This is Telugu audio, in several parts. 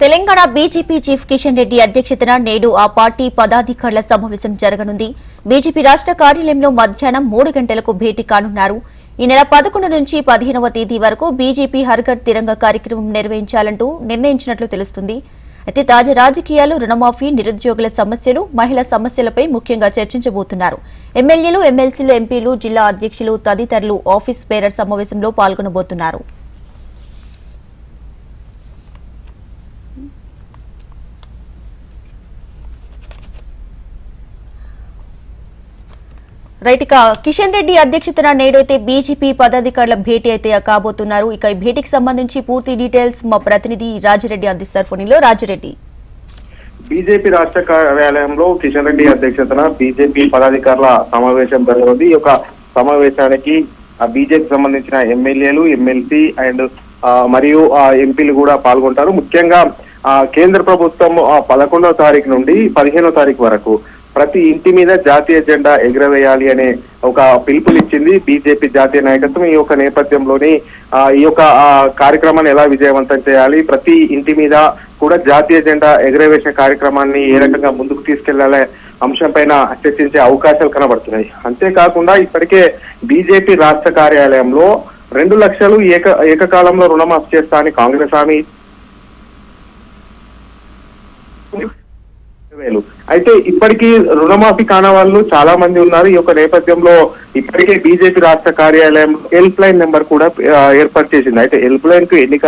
తెలంగాణ బీజేపీ చీఫ్ కిషన్ రెడ్డి అధ్యక్షతన నేడు ఆ పార్టీ పదాధికారుల సమావేశం జరగనుంది. బీజేపీ రాష్ట్ర కార్యాలయంలో మధ్యాహ్నం 3 గంటలకు భేటీ కానున్నారు. ఈ నెల 11 నుంచి 15వ తేదీ వరకు బీజేపీ హర్ ఘర్ తిరంగా కార్యక్రమం నిర్వహించాలంటూ నిర్ణయించినట్లు తెలుస్తుంది. అయితే తాజా రాజకీయాలు, రుణమాఫీ, నిరుద్యోగుల సమస్యలు, మహిళా సమస్యలపై ముఖ్యంగా చర్చించబోతున్నారు. ఎమ్మెల్యేలు, ఎమ్మెల్సీలు, ఎంపీలు, జిల్లా అధ్యక్షులు తదితరులు ఆఫీస్ బేరర్ సమావేశంలో పాల్గొనబోతున్నారు. రైట్, ఇక కిషన్ రెడ్డి అధ్యక్షతన నేడైతే బీజేపీ పదాధికారుల భేటీ అయితే కాబోతున్నారు. ఇక ఈ భేటీకి సంబంధించి పూర్తి డీటెయిల్స్ మా ప్రతినిధి రాజిరెడ్డి అందిస్తారు. ఫోన్లో రాజిరెడ్డి. బీజేపీ రాష్ట్ర కార్యాలయంలో కిషన్ రెడ్డి అధ్యక్షతన బీజేపీ పదాధికారుల సమావేశం జరగనుంది. ఈ యొక్క సమావేశానికి బీజేపీకి సంబంధించిన ఎమ్మెల్యేలు, ఎమ్మెల్సీ అండ్ మరియు ఎంపీలు కూడా పాల్గొంటారు. ముఖ్యంగా కేంద్ర ప్రభుత్వం 11వ తారీఖు నుండి 15వ తారీఖు వరకు ప్రతి ఇంటి మీద జాతీయ జెండా ఎగురవేయాలి అనే ఒక పిలుపునిచ్చింది బీజేపీ జాతీయ నాయకత్వం. ఈ యొక్క నేపథ్యంలోని ఈ యొక్క కార్యక్రమాన్ని ఎలా విజయవంతం చేయాలి, ప్రతి ఇంటి మీద కూడా జాతీయ జెండా ఎగురవేసే కార్యక్రమాన్ని ఏ రకంగా ముందుకు తీసుకెళ్లాలనే అంశం పైన చర్చించే అవకాశాలు కనబడుతున్నాయి. అంతేకాకుండా ఇప్పటికే బీజేపీ రాష్ట్ర కార్యాలయంలో 2 లక్షలు ఏకకాలంలో రుణమాఫీ చేస్తా అని కాంగ్రెస్ హామీ అయితే ఇప్పటికీ రుణమాఫీ కాని వాళ్ళు చాలా మంది ఉన్నారు. ఈ యొక్క నేపథ్యంలో ఇప్పటికే బీజేపీ రాష్ట్ర కార్యాలయం హెల్ప్ లైన్ నెంబర్ కూడా ఏర్పాటు చేసింది. అయితే హెల్ప్ లైన్ కు ఎన్ని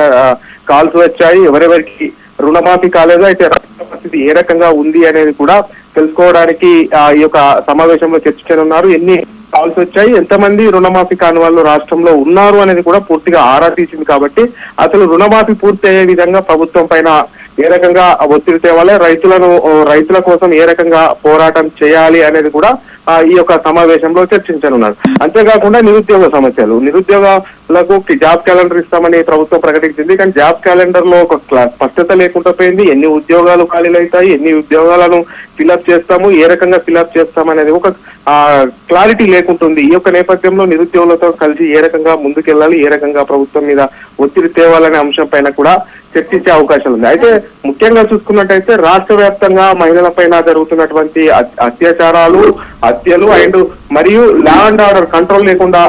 కాల్స్ వచ్చాయి, ఎవరెవరికి రుణమాఫీ కాలేదు, అయితే రాష్ట్ర పరిస్థితి ఏ రకంగా ఉంది అనేది కూడా తెలుసుకోవడానికి ఈ యొక్క సమావేశంలో చర్చించనున్నారు. ఎన్ని కాల్స్ వచ్చాయి, ఎంతమంది రుణమాఫీ కాని వాళ్ళు రాష్ట్రంలో ఉన్నారు అనేది కూడా పూర్తిగా ఆరా తీసింది. కాబట్టి అసలు రుణమాఫీ పూర్తి అయ్యే విధంగా ప్రభుత్వం పైన ఏ రకంగా ఒత్తిడి తేవాలి, రైతుల కోసం ఏ రకంగా పోరాటం చేయాలి అనేది కూడా ఈ యొక్క సమావేశంలో చర్చించనున్నారు. అంతేకాకుండా నిరుద్యోగులకు జాబ్ క్యాలెండర్ ఇస్తామని ప్రభుత్వం ప్రకటించింది. కానీ జాబ్ క్యాలెండర్ లో ఒక స్పష్టత లేకుండా పోయింది. ఎన్ని ఉద్యోగాలు ఖాళీలు అవుతాయి, ఎన్ని ఉద్యోగాలను ఫిల్అప్ చేస్తాము, ఏ రకంగా ఫిల్అప్ చేస్తామనేది ఒక క్లారిటీ లేకుంటుంది. ఈ యొక్క నేపథ్యంలో నిరుద్యోగులతో కలిసి ఏ రకంగా ముందుకెళ్లాలి, ఏ రకంగా ప్రభుత్వం మీద ఒత్తిడి తేవాలనే అంశం పైన కూడా చర్చించే అవకాశం ఉంది. అయితే ముఖ్యంగా చూసుకున్నట్టయితే రాష్ట్ర వ్యాప్తంగా మహిళల పైన జరుగుతున్నటువంటి అత్యాచారాలు, హత్యలు అండ్ మరియు లా అండ్ ఆర్డర్ కంట్రోల్ లేకుండా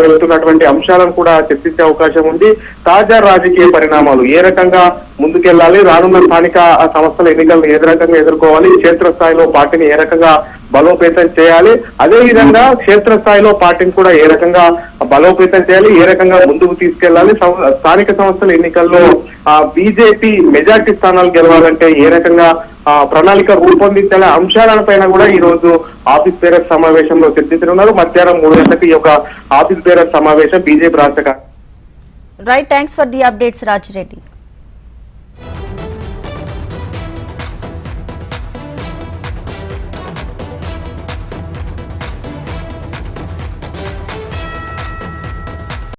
వెళ్తున్నటువంటి అంశాలను కూడా చర్చించే అవకాశం ఉంది. తాజా రాజకీయ పరిణామాలు ఏ రకంగా ముందుకెళ్లాలి, రానున్న స్థానిక సంస్థల ఎన్నికలను ఏ రకంగా ఎదుర్కోవాలి, క్షేత్రస్థాయిలో పార్టీని ఏ రకంగా బలోపేతం చేయాలి, అదే విధంగా క్షేత్రస్థాయిలో పార్టీని కూడా ఏ రకంగా బలోపేతం చేయాలి, ఏ రకంగా ముందుకు తీసుకెళ్లాలి, స్థానిక సంస్థల ఎన్నికల్లో బీజేపీ మెజార్టీ స్థానాలు గెలవాలంటే ఏ రకంగా ప్రణాళిక రూపొందించాలనే అంశాలపైన కూడా ఈ రోజు ఆఫీస్ బేరర్ సమావేశంలో చర్చించనున్నారు. మధ్యాహ్నం 3 గంటలకు ఈ యొక్క ఆఫీస్ బేరర్ సమావేశం బీజేపీ రాష్ట్ర. Right, thanks for the updates Rajireddy.